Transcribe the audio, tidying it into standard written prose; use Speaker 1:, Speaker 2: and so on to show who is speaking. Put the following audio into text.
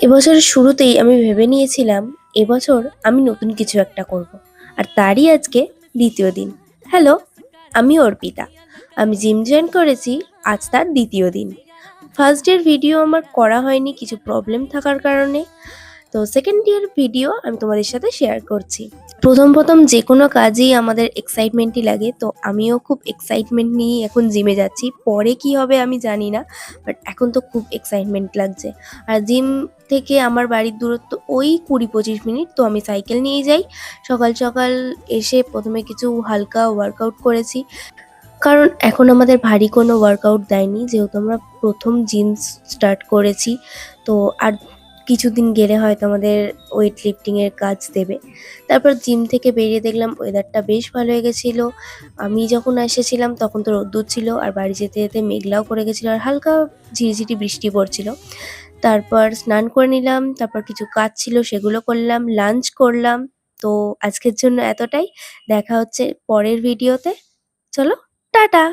Speaker 1: এবছরের শুরুতেই আমি ভেবে নিয়েছিলাম এবছর আমি নতুন কিছু একটা করব। আর তারই আজকে দ্বিতীয় দিন। হ্যালো, আমি অর্পিতা। আমি জিম জয়েন করেছি, আজ তার দ্বিতীয় দিন। ফার্স্ট ডের ভিডিও আমার করা হয়নি কিছু প্রবলেম থাকার কারণে। তো সেকেন্ড ইয়ার ভিডিও আমি তোমাদের সাথে শেয়ার করছি। প্রথম প্রথম যে কোনো কাজেই আমাদের এক্সাইটমেন্টই লাগে, তো আমিও খুব এক্সাইটমেন্ট নিয়ে এখন জিমে যাচ্ছি। পরে কি হবে আমি জানি না, বাট এখন তো খুব এক্সাইটমেন্ট লাগছে। আর জিম থেকে আমার বাড়ির দূরত্ব ওই 20-25 মিনিট, তো আমি সাইকেল নিয়ে যাই। সকাল সকাল এসে প্রথমে কিছু হালকা ওয়ার্কআউট করেছি, কারণ এখন আমাদের ভারী কোনো ওয়ার্কআউট দেয়নি, যেহেতু আমরা প্রথম জিম স্টার্ট করেছি। তো আর কিছুদিন গেলে হয়তো আমাদের ওয়েট লিফটিংয়ের কাজ দেবে। তারপর জিম থেকে বেরিয়ে দেখলাম ওয়েদারটা বেশ ভালো হয়ে গেছিলো। আমি যখন এসেছিলাম তখন তো রোদ্দুর ছিল, আর বাড়ি যেতে যেতে মেঘলাও করে গেছিলো, আর হালকা ঝিরিঝিরি বৃষ্টি পড়ছিল। তারপর স্নান করে নিলাম, তারপর কিছু কাজ ছিল সেগুলো করলাম, লাঞ্চ করলাম। তো আজকের জন্য এতটাই। দেখা হচ্ছে পরের ভিডিওতে। চলো, টাটা।